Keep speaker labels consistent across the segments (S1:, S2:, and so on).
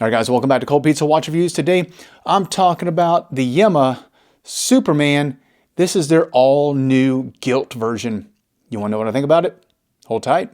S1: All right, guys, welcome back to Cold Pizza Watch Reviews. Today, I'm talking about the Yema Superman. This is their all-new gilt version. You want to know what I think about it? Hold tight.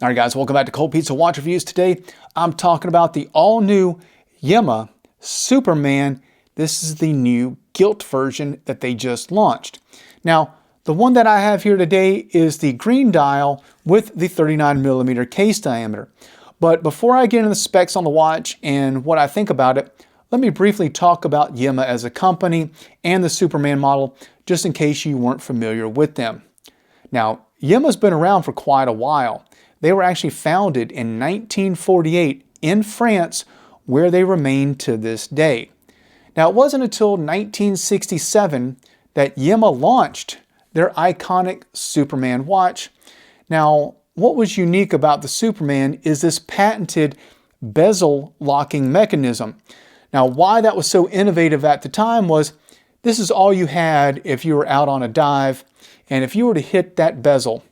S1: All right, guys, welcome back to Cold Pizza Watch Reviews. Today, I'm talking about the all-new Yema Superman. This is the new gilt version that they just launched. Now, the one that I have here today is the green dial with the 39mm case diameter. But before I get into the specs on the watch and what I think about it, let me briefly talk about Yema as a company and the Superman model, just in case you weren't familiar with them. Now, Yema's been around for quite a while. They were actually founded in 1948 in France, where they remain to this day. Now, it wasn't until 1967 that Yema launched their iconic Superman watch. Now, what was unique about the Superman is this patented bezel locking mechanism. Now, why that was so innovative at the time was this is all you had if you were out on a dive, and if you were to hit that bezel,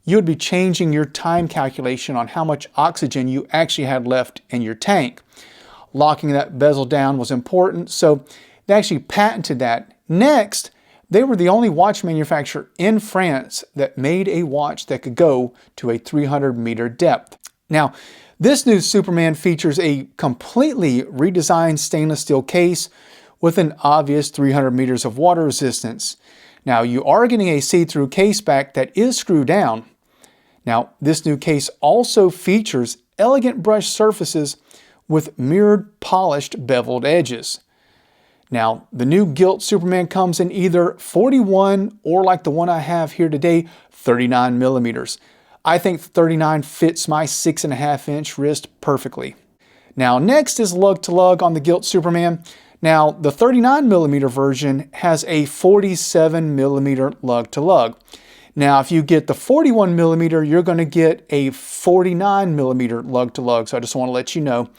S1: you would be changing your time calculation on how much oxygen you actually had left in your tank. Locking that bezel down was important, so they actually patented that. Next, they were the only watch manufacturer in France that made a watch that could go to a 300-meter depth. Now, this new Superman features a completely redesigned stainless steel case with an obvious 300 meters of water resistance. Now, you are getting a see-through case back that is screwed down. Now, this new case also features elegant brushed surfaces with mirrored polished beveled edges. Now, the new gilt Superman comes in either 41 or, like the one I have here today, 39 millimeters. I think 39 fits my 6.5-inch wrist perfectly. Now, next is lug-to-lug on the gilt Superman. Now, the 39 millimeter version has a 47 millimeter lug-to-lug. Now, if you get the 41 millimeter, you're going to get a 49 millimeter lug-to-lug, so I just want to let you know.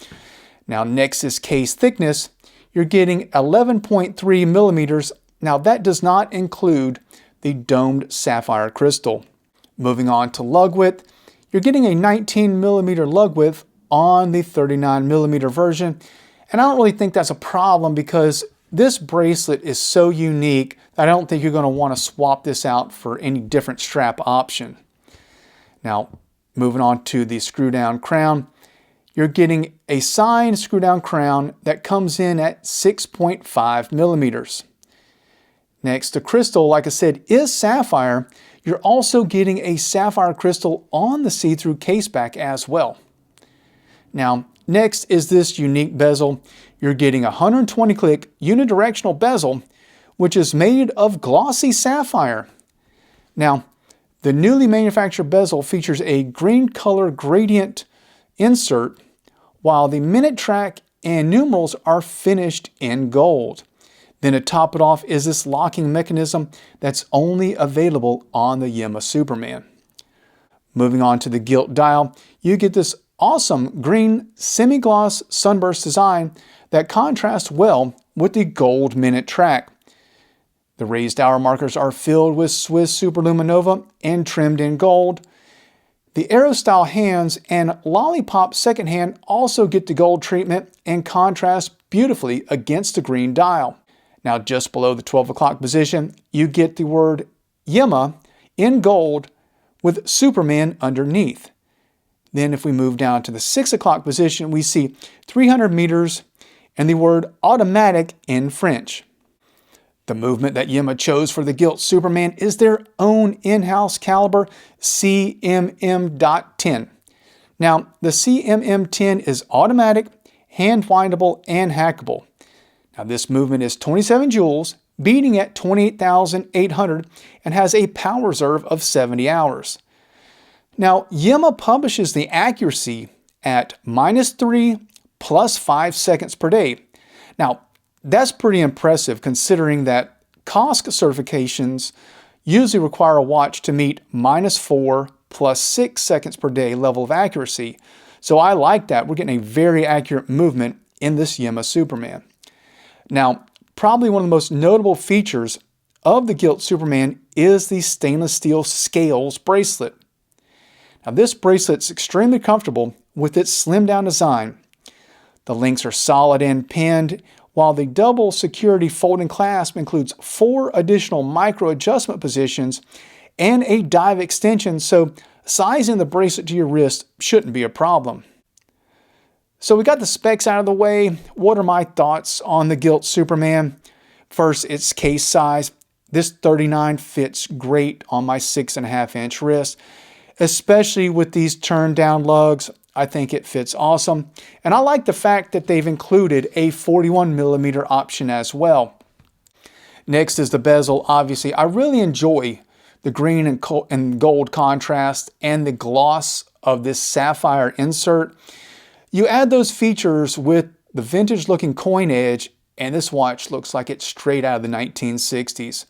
S1: Now, next is case thickness. You're getting 11.3 millimeters. Now, that does not include the domed sapphire crystal. Moving on to lug width, you're getting a 19 millimeter lug width on the 39 millimeter version. And I don't really think that's a problem because this bracelet is so unique that I don't think you're going to want to swap this out for any different strap option. Now, moving on to the screw down crown, you're getting a signed screw down crown that comes in at 6.5 millimeters. Next, the crystal, like I said, is sapphire. You're also getting a sapphire crystal on the see-through case back as well. Now, next is this unique bezel. You're getting a 120-click unidirectional bezel, which is made of glossy sapphire. Now, the newly manufactured bezel features a green color gradient insert, while the minute track and numerals are finished in gold. Then to top it off is this locking mechanism that's only available on the Yema Superman. Moving on to the gilt dial, you get this awesome green semi-gloss sunburst design that contrasts well with the gold minute track. The raised hour markers are filled with Swiss Superluminova and trimmed in gold. The Aero style hands and Lollipop second hand also get the gold treatment and contrast beautifully against the green dial. Now, just below the 12 o'clock position, you get the word Yema in gold with Superman underneath. Then if we move down to the 6 o'clock position, we see 300 meters and the word automatic in French. The movement that Yema chose for the gilt Superman is their own in-house Caliber CMM.10. Now, the CMM.10 is automatic, hand-windable, and hackable. Now, this movement is 27 joules, beating at 28,800, and has a power reserve of 70 hours. Now, Yema publishes the accuracy at -3 plus 5 seconds per day. Now, that's pretty impressive considering that COSC certifications usually require a watch to meet -4 plus 6 seconds per day level of accuracy. So I like that. We're getting a very accurate movement in this Yema Superman. Now, probably one of the most notable features of the Gilt Superman is the stainless steel scales bracelet. Now this bracelet's extremely comfortable with its slimmed down design. The links are solid and pinned, while the double security folding clasp includes 4 additional micro adjustment positions and a dive extension, so sizing the bracelet to your wrist shouldn't be a problem. So we got the specs out of the way. What are my thoughts on the Gilt Superman? First, its case size. This 39 fits great on my 6.5-inch wrist, especially with these turned down lugs. I think it fits awesome. And I like the fact that they've included a 41mm option as well. Next is the bezel. Obviously, I really enjoy the green and gold contrast and the gloss of this sapphire insert. You add those features with the vintage looking coin edge, and this watch looks like it's straight out of the 1960s.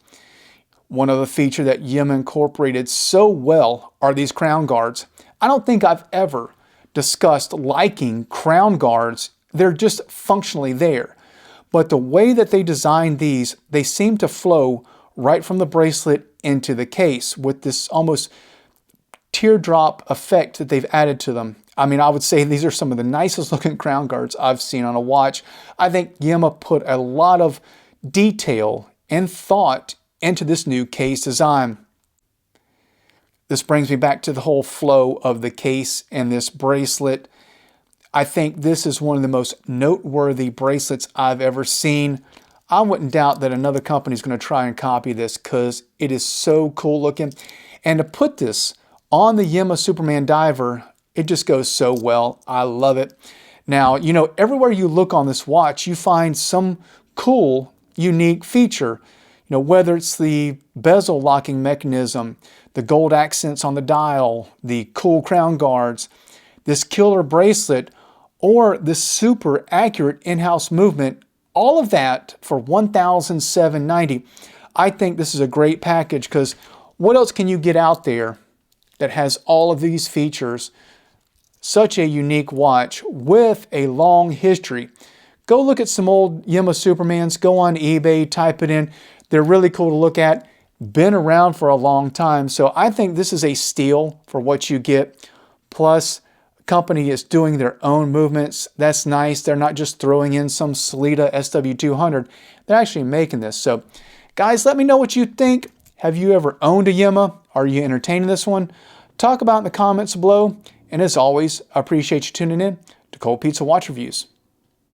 S1: One other feature that Yema incorporated so well are these crown guards. I don't think I've ever discussed liking crown guards. They're just functionally there. But the way that they designed these, they seem to flow right from the bracelet into the case with this almost teardrop effect that they've added to them. I mean, I would say these are some of the nicest looking crown guards I've seen on a watch. I think Yema put a lot of detail and thought into this new case design. This brings me back to the whole flow of the case and this bracelet. I think this is one of the most noteworthy bracelets I've ever seen. I wouldn't doubt that another company is going to try and copy this because it is so cool looking. And to put this on the Yema Superman diver, it just goes so well. I love it. Now, you know, everywhere you look on this watch, you find some cool, unique feature. You know, whether it's the bezel locking mechanism, the gold accents on the dial, the cool crown guards, this killer bracelet, or this super accurate in-house movement, all of that for $1,790. I think this is a great package because what else can you get out there that has all of these features? Such a unique watch with a long history. Go look at some old Yema Supermans, go on eBay, type it in. They're really cool to look at. Been around for a long time. So I think this is a steal for what you get. Plus, the company is doing their own movements. That's nice. They're not just throwing in some Sellita SW200. They're actually making this. So guys, let me know what you think. Have you ever owned a Yema? Are you entertaining this one? Talk about it in the comments below. And as always, I appreciate you tuning in to Cold Pizza Watch Reviews.